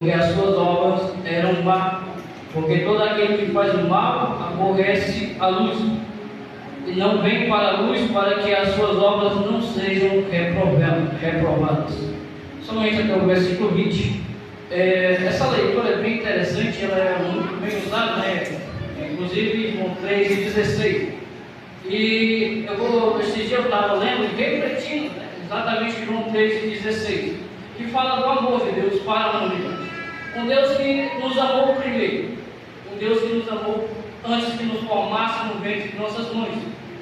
porque as suas obras eram má, porque todo aquele que faz o mal aborrece a luz, e não vem para a luz para que as suas obras não sejam reprovadas. Somente até o versículo 20. Essa leitura é bem interessante, ela é muito bem usada, né? Inclusive João 3,16. E esse dia eu estava lendo e refletindo, né? Exatamente João 3,16, que fala do amor de Deus para a humanidade. Um Deus que nos amou primeiro, um Deus que nos amou antes que nos formasse no ventre de nossas mães,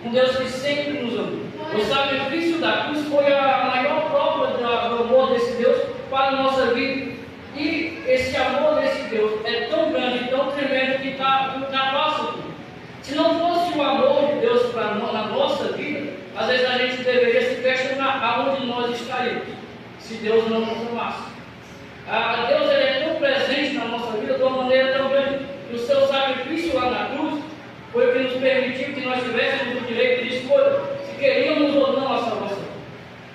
um Deus que sempre nos amou. O sacrifício da cruz foi a maior prova do amor desse Deus para a nossa vida. E esse amor desse Deus é tão grande, tão tremendo, que ultrapassa tudo. Se não fosse o amor de Deus na nossa vida, às vezes a gente deveria se questionar aonde nós estaríamos, se Deus não nos amasse. Deus ele é tão presente na nossa vida de uma maneira tão grande. E o seu sacrifício lá na cruz foi o que nos permitiu que nós tivéssemos o direito de escolha, se queríamos ou não a salvação.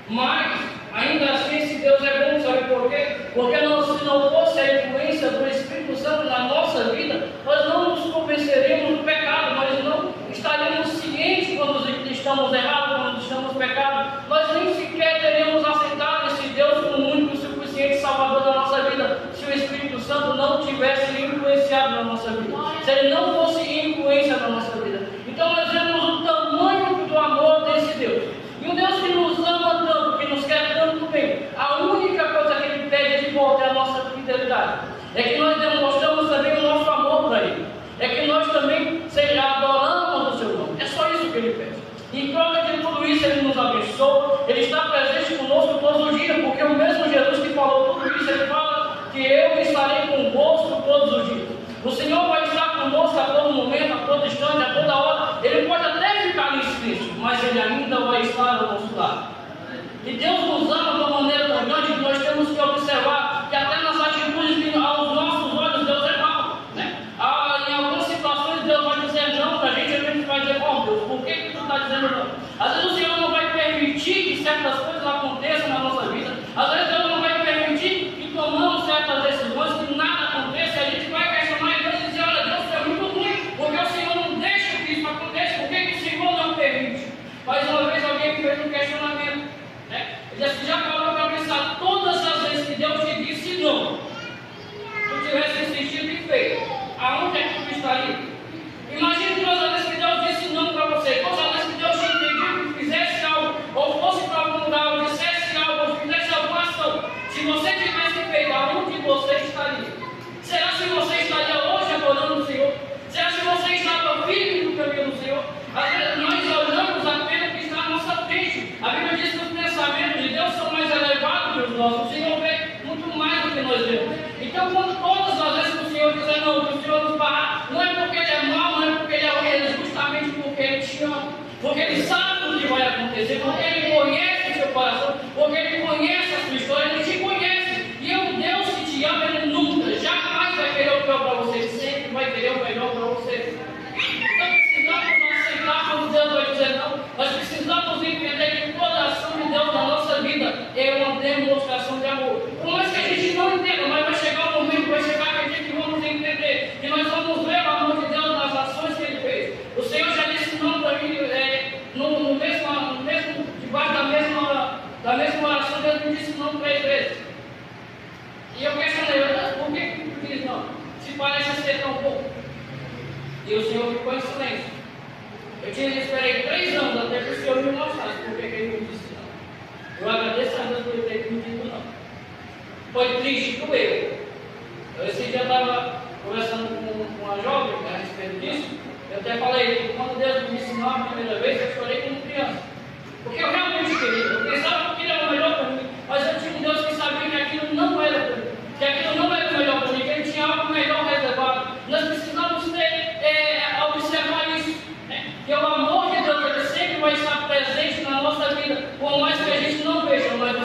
Mas, ainda assim, esse Deus é bom, sabe por quê? Porque se não fosse a influência do Espírito Santo na nossa vida, nós não nos convenceríamos do pecado, nós não estaríamos cientes quando estamos errados, quando estamos pecados, nós nem sequer teríamos aceitado esse Deus como único e suficiente Salvador da nossa vida, se o Espírito Santo não tivesse influenciado na nossa vida, se ele não fosse influência na nossa vida. Então nós vemos o tamanho do amor desse Deus. E um Deus que nos ama tanto, que nos quer tanto bem, a única coisa que Ele pede de volta é a nossa fidelidade. É que nós demonstramos também o nosso amor para Ele. É que nós também adoramos o Seu nome. É só isso que Ele pede. Em troca de tudo isso, Ele nos abençoou. Ele está presente conosco todos os dias, porque o mesmo Jesus que falou tudo isso, Ele fala que eu estarei convosco todos os dias. O Senhor vai estar conosco a todo momento, a todo instante, a toda hora. Ele pode até ficar em silêncio, mas Ele ainda vai estar ao nosso lado. E Deus nos ama de uma maneira tão grande que nós temos que observar que até nas atitudes que aos nossos olhos Deus é mau, né? Em algumas situações Deus vai dizer não para a gente vai dizer, bom Deus, por que tu está dizendo não? Às vezes o Senhor não vai permitir que certas coisas aconteçam na nossa vida. Às vezes Deus não vai permitir que tomamos certas decisões, que nada aconteça, e a gente vai questionar e Deus dizer, olha, Deus é muito ruim, porque o Senhor não deixa que isso aconteça, por que o Senhor não permite? Mais uma vez alguém fez um questionamento, né? Ele disse, já parou para pensar todas as vezes que Deus te disse não, tu tivesse insistido e feito, aonde é que tu estaria? Imagine todas as vezes que Deus disse não para você, todas as vezes que Deus te impediu que fizesse algo, ou fosse para algum lugar, ou dissesse algo, ou fizesse alguma ação. Se você tivesse feito, aonde você estaria? Será que você estaria hoje adorando o Senhor? Será que você estava firme no caminho do Senhor? Às vezes nós olhamos apenas o que está à nossa frente. A Bíblia diz que os pensamentos de Deus são mais elevados que os nossos. O Senhor vê muito mais do que nós vemos. Então, quando todas as vezes que o Senhor dizer não, que o Senhor nos barrar, não é porque Ele é mau, não é porque Ele é ruim, é justamente porque Ele te ama. Porque Ele sabe o que vai acontecer, porque Ele conhece o seu coração, porque Ele conhece a sua história, Ele te conhece. E é um Deus que te ama, Ele nunca, jamais vai querer o melhor para você, Ele sempre vai querer o melhor para você. Então precisamos aceitar quando Deus vai dizer não. Nós precisamos entender que toda a ação de Deus na nossa vida é uma demonstração de amor. Por mais que a gente não entenda, mas vai chegar um momento, vai chegar aquele dia que vamos entender, que nós vamos ver o amor de Deus nas ações que Ele fez. O Senhor já disse não para mim, debaixo da mesma oração, Deus me disse não 3 vezes. E eu questionei, por que tu diz não? Se parece ser tão pouco. E o Senhor ficou em silêncio. Eu esperei 3 anos até que o Senhor me mostrasse por que Ele me disse não. Eu agradeço a Deus por Ele ter me dito não. Foi triste, doeu. Esse dia eu estava conversando com uma jovem a respeito disso. Eu até falei que quando Deus me disse não a primeira vez, eu chorei como criança. Porque eu realmente queria. Eu pensava que aquilo era o melhor para mim. Mas eu tinha um Deus que sabia que aquilo não era para mim. Que aquilo não era o melhor para mim. Que Ele tinha algo melhor reservado. Nós precisamos observar isso. Né? Que o amor de Deus Ele sempre vai estar presente na nossa vida. Por mais que a gente não veja, mas